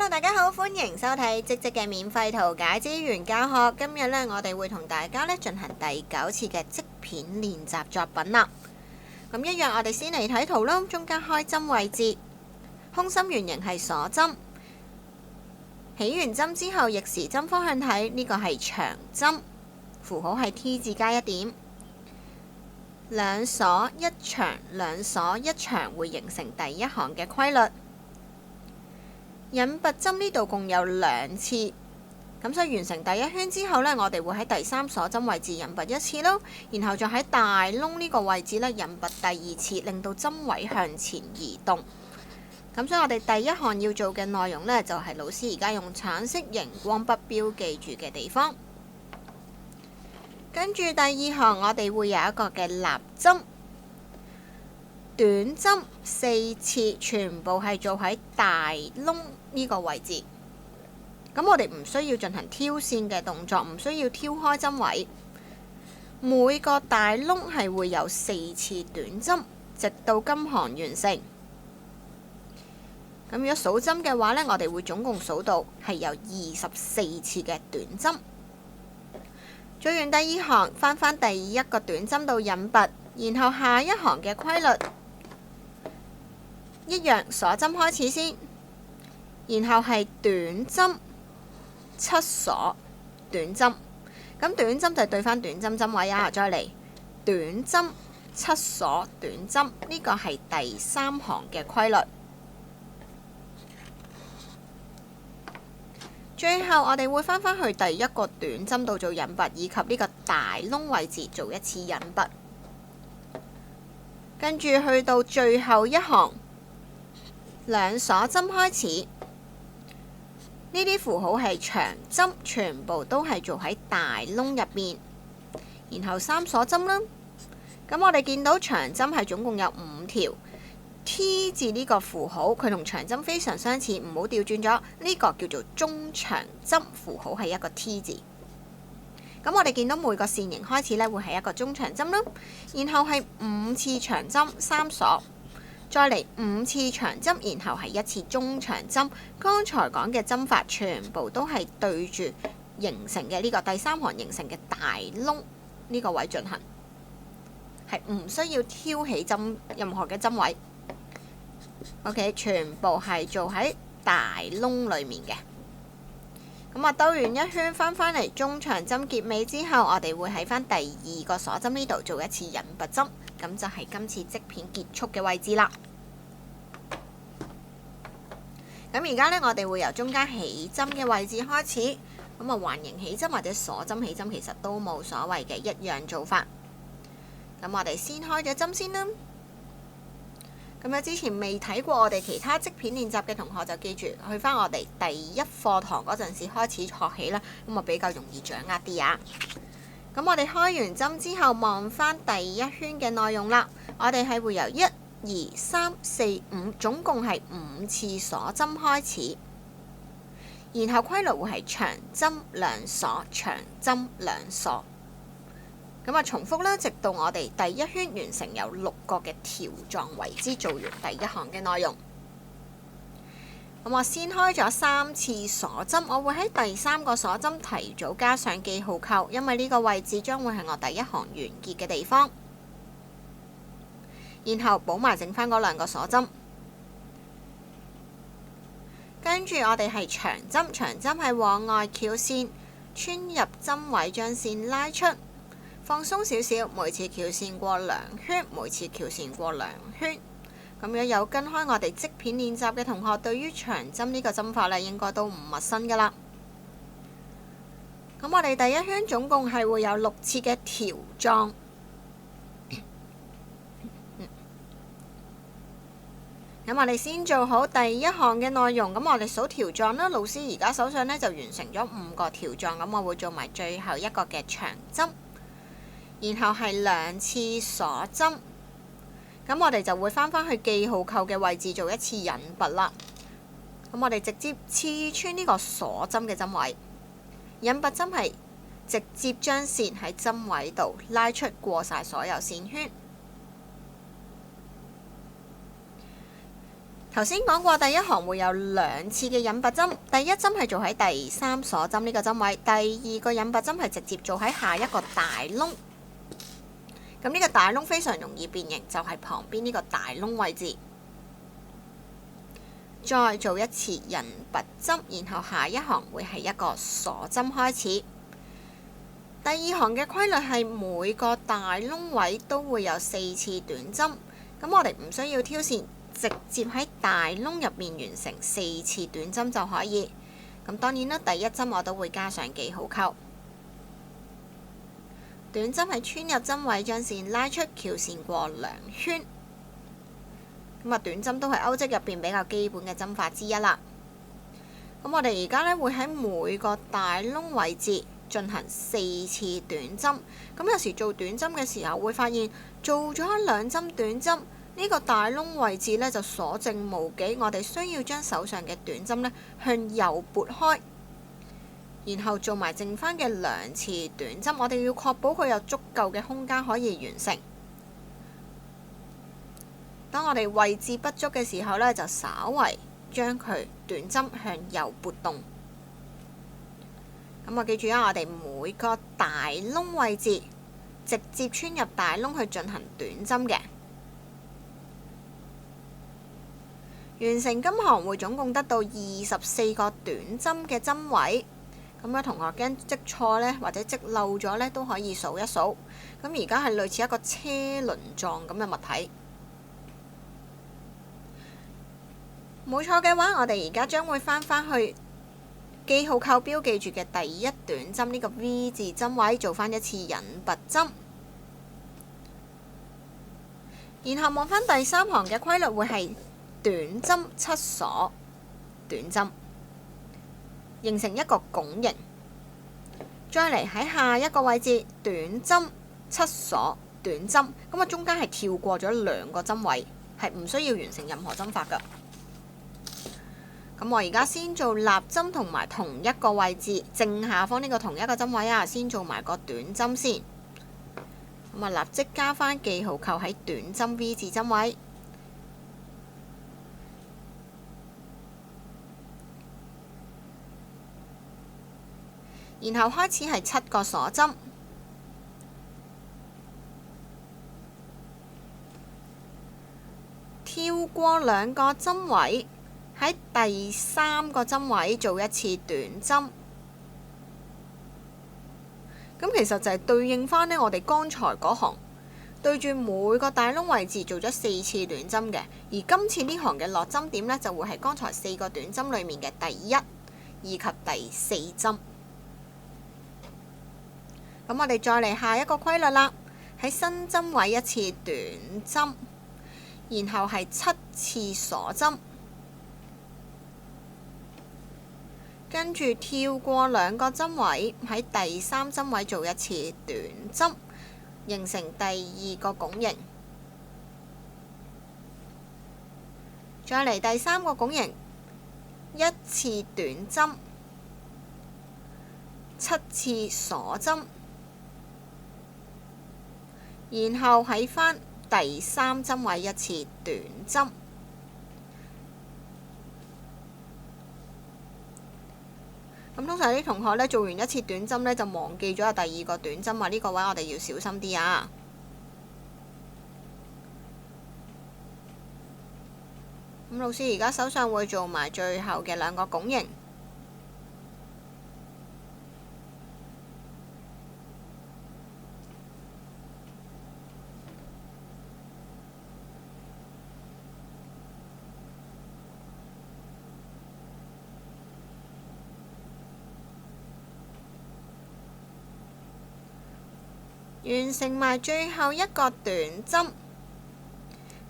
Hello， 大家好，歡迎收睇積積嘅免費圖解資源教學。今日呢，我哋會同大家呢進行第9次嘅織片練習作品啦。咁一樣，我哋先嚟睇圖啦。中間開針位置，空心圓形係鎖針，起完針之後逆時針方向睇，呢個係長針，符號係 T 字加1點，兩鎖一長，兩鎖一長會形成第一行嘅規律。引拔針呢度共有2次，咁所以完成第一圈之後呢，我哋會喺第3鎖針位置引拔1次咯，然後再喺大窿呢個位置呢引拔第2次，令到針位向前移動。咁所以我哋第一項要做嘅內容呢，就係老師而家用橙色熒光筆標記住嘅地方。跟住第2項，我哋會有一個嘅立針。短針4次，全部係做喺大窿呢個位置。咁我哋唔需要進行挑線嘅動作，唔需要挑開針位。每個大窿係會有4次短針，直到今行完成。咁如果數針嘅話呢，我哋會總共數到係有24次嘅短針。做完第2行，翻第一個短針到引拔，然後下一行嘅規律一樣，鎖針開始先，然後係短針7鎖短針，咁短針就對翻短針針位啊，再嚟短針7鎖短針，呢個係第3行嘅規律。最後我哋會翻去第一個短針度做引拔，以及呢個大窿位置做1次引拔，跟住去到最後一行。兩鎖針開始，呢啲符號係長針，全部都係做喺大窿入面，然後3鎖針啦。咁我哋見到長針係總共有5條 T 字呢個符號，佢同長針非常相似，唔好調轉咗。呢個叫做中長針，符號係一個 T 字。咁我哋見到每個線形開始呢，會係一個中長針啦，然後係5次長針3鎖。再嚟5次長針，然後係1次中長針。剛才講嘅針法全部都係對住形成嘅呢個第3行形成嘅大窿呢個位進行，係唔需要挑起任何嘅針位。OK， 全部係做喺大窿裡面嘅。咁啊，兜完一圈翻嚟中長針結尾之後，我哋會喺翻第2個鎖針呢度做1次引拔針。咁就係今次織片結束嘅位置啦。咁而家呢，我哋會由中間起針嘅位置開始。咁啊，環形起針或者鎖針起針其實都冇所謂嘅，一樣做法。咁我哋先開咗針先啦。咁之前未睇過我哋其他織片練習嘅同學就記住去翻我哋第1課堂嗰陣時開始學起啦。咁啊，比較容易掌握啲啊。咁我哋開完針之後，望翻第1圈嘅內容啦。我哋係會由1、2、3、4、5，總共係5次鎖針開始，然後規律會係長針2鎖，長針2鎖。咁啊，重複啦，直到我哋第1圈完成有6個嘅條狀為之，做完第1行嘅內容。咁我先開咗3次鎖針，我會喺第3個鎖針提早加上記號扣，因為呢個位置將會係我第1行完結嘅地方。然後補埋剩翻嗰2個鎖針，跟住我哋係長針，長針係往外翹線，穿入針位將線拉出，放鬆少少，每次翹線過2圈，每次翹線過2圈。咁樣有跟開我哋織片練習嘅同學，對於長針呢個針法呢，應該都唔陌生噶啦。咁我哋第1圈總共係會有6次嘅條狀。咁我哋先做好第1項嘅內容。咁我哋數條狀啦。老師而家手上呢就完成咗5個條狀。咁我會做埋最後一個嘅長針，然後係2次鎖針。咁我哋就會翻去記號扣嘅位置做1次引拔啦。咁我哋直接刺穿呢個鎖針嘅針位，引拔針係直接將線喺針位度拉出，過晒所有線圈。頭先講過，第一行會有2次嘅引拔針，第一針係做喺第3鎖針呢個針位，第2個引拔針係直接做喺下一個大窿。咁呢個大窿非常容易辨認，就係旁邊呢個大窿位置。再做一次引拔針，然後下一行會係一個鎖針開始。第2行嘅規律係每個大窿位都會有4次短針，咁我哋唔需要挑線。直接喺大窿入面完成4次短針就可以。咁當然啦，第一針我都會加上記號扣。短針係穿入針位，將線拉出，翹線過2圈。咁啊，短針都係歐積入邊比較基本嘅針法之一啦。咁我哋而家呢會喺每個大窿位置進行4次短針。咁有時做短針嘅時候會發現做咗2針短針。呢個大窿位置呢就所剩無幾，我哋需要將手上嘅短針呢向右撥開，然後做埋剩返嘅2次短針。我哋要確保佢有足夠嘅空間可以完成。當我哋位置不足嘅時候呢，就稍為將佢短針向右撥動。咁我記住啊，我哋每個大窿位置直接穿入大窿去進行短針嘅。完成今行會總共得到24個短針嘅針位。咁樣同學驚積錯呢，或者積漏咗呢，都可以數一數。咁而家係類似一個車輪狀咁嘅物體。冇錯嘅話，我哋而家將會返去記號扣標記住嘅第1短針呢個 V 字針位，做返一次引拔針。然後望返第3行嘅規律會係短針7鎖短針，形成一個拱形。再嚟喺下一個位置短針7鎖短針，咁啊中間係跳過咗2個針位，係唔需要完成任何針法㗎。咁我而家先做立針同埋同一個位置正下方呢個同一個針位啊，先做埋個短針先。咁啊立即加返記號扣喺短針 V 字針位。然後開始係7個鎖針，跳過2個針位，喺第3個針位做一次短針。咁其實就係對應返呢我哋剛才嗰行，對住每個大窿位置做咗4次短針嘅。而今次呢行嘅落針點呢，就會係剛才4個短針裡面嘅第1以及第4針。咁我哋再嚟下一個規律啦，喺新針位一次短針，然後係7次鎖針，跟住跳過2個針位，喺第3針位做一次短針，形成第2個拱形。再嚟第3個拱形，1次短針，7次鎖針。然後喺返第3針位一次短針。咁通常啲同學呢，做完一次短針呢，就忘記咗第2個短針啊！呢個位我哋要小心啲啊！咁老師而家手上會做埋最後嘅2個拱形。完成埋最後一個短針，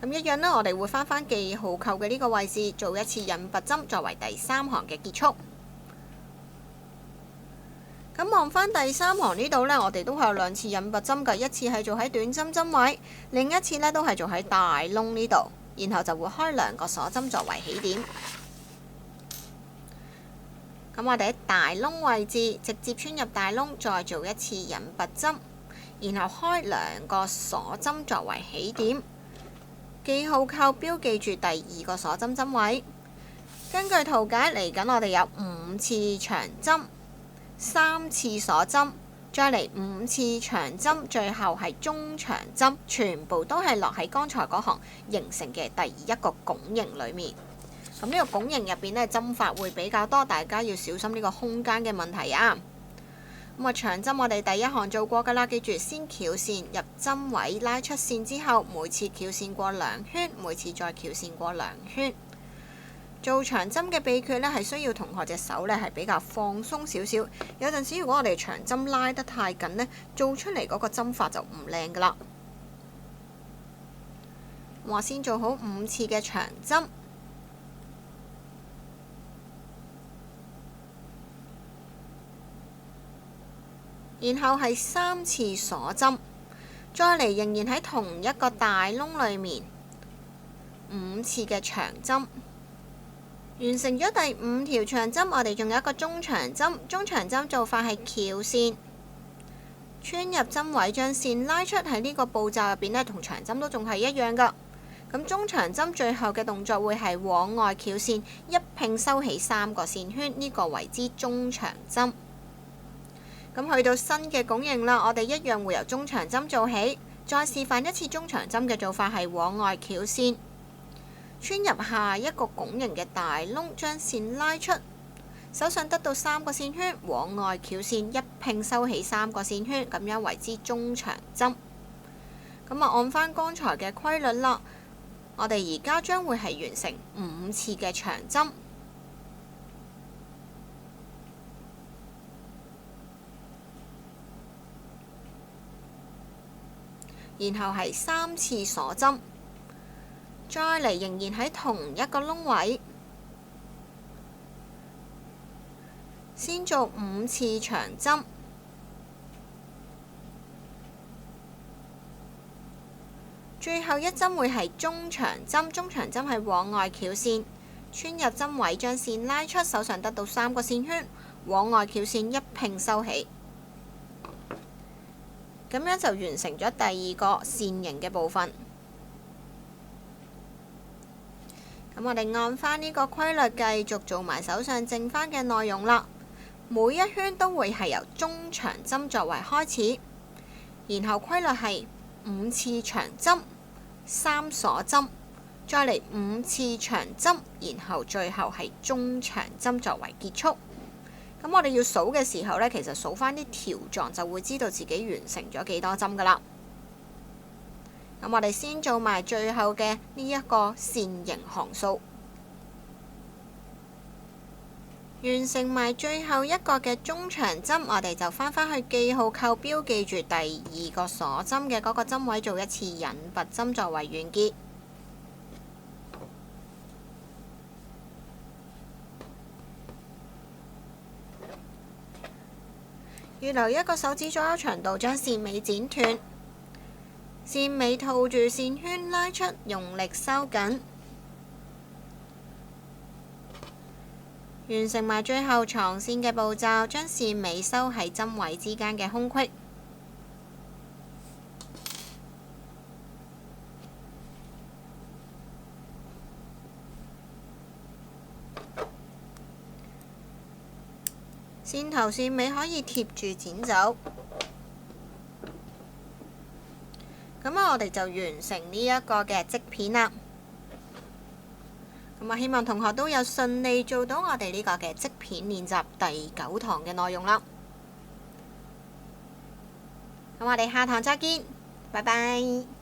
咁一樣呢，我哋會返記號扣嘅呢個位置做一次引拔針，作為第3行嘅結束。咁望返第3行呢度呢，我哋都係有2次引拔針㗎，一次係做喺短針針位，另一次呢都係做喺大窿呢度，然後就會開2個鎖針作為起點。咁我哋喺大窿位置直接穿入大窿，再做一次引拔針。然後開2個鎖針作為起點，記號扣標記住第二個鎖針針位。根據圖解嚟緊，我哋有5次長針、3次鎖針，再嚟5次長針，最後係中長針，全部都係落喺剛才嗰行形成嘅第一個拱形裡面。咁呢個拱形入邊呢，針法會比較多，大家要小心呢個空間嘅問題啊。咁啊，長針我哋第一行做過㗎啦，記住先翹線入針位，拉出線之後，每次翹線過2圈，每次再翹線過2圈。做長針嘅秘訣呢，係需要同學隻手呢係比較放鬆少少。有陣時如果我哋長針拉得太緊呢，做出嚟嗰個針法就唔靚㗎啦。我先做好5次嘅長針。然後係3次鎖針，再嚟仍然喺同一個大窿裡面5次嘅長針。完成咗第5條長針，我哋仲有一個中長針。中長針做法係翹線，穿入針位，將線拉出。喺呢個步驟入邊呢，同長針都仲係一樣㗎。咁中長針最後嘅動作會係往外翹線，一併收起3個線圈，呢個為之中長針。咁去到新嘅拱形啦，我哋一樣會由中長針做起，再示範一次中長針嘅做法係往外翹線，穿入下一個拱形嘅大窿，將線拉出，手上得到3個線圈，往外翹線，一併收起3個線圈，咁樣為之中長針。咁啊，按翻剛才嘅規律啦，我哋而家將會係完成5次嘅長針。然後係3次鎖針，再嚟仍然喺同一個窿位，先做5次長針，最後一針會係中長針。中長針係往外翹線，穿入針位，將線拉出，手上得到3個線圈，往外翹線，一併收起。咁樣就完成咗第2個線形嘅部分。咁我哋按翻呢個規律繼續做埋手上剩翻嘅內容啦。每一圈都會係由中長針作為開始，然後規律係5次長針、3鎖針，再嚟5次長針，然後最後係中長針作為結束。咁我哋要數嘅時候呢，其實數返啲條狀就會知道自己完成咗幾多針㗎喇。咁我哋先做埋最後嘅呢一個線形行數，完成埋最後一個嘅中長針，我哋就返返去記號扣標記住第2個鎖針嘅嗰個針位，做一次引拔針作為完結。預留一個手指左右長度，將線尾剪斷，線尾套住線圈拉出，用力收緊，完成埋最後藏線嘅步驟，將線尾收喺針位之間嘅空隙。線頭線尾可以貼住剪走，咁我哋就完成呢一個嘅織片啦。咁希望同學都有順利做到我哋呢個嘅織片練習第9堂嘅內容啦。咁我哋下堂再見，拜拜。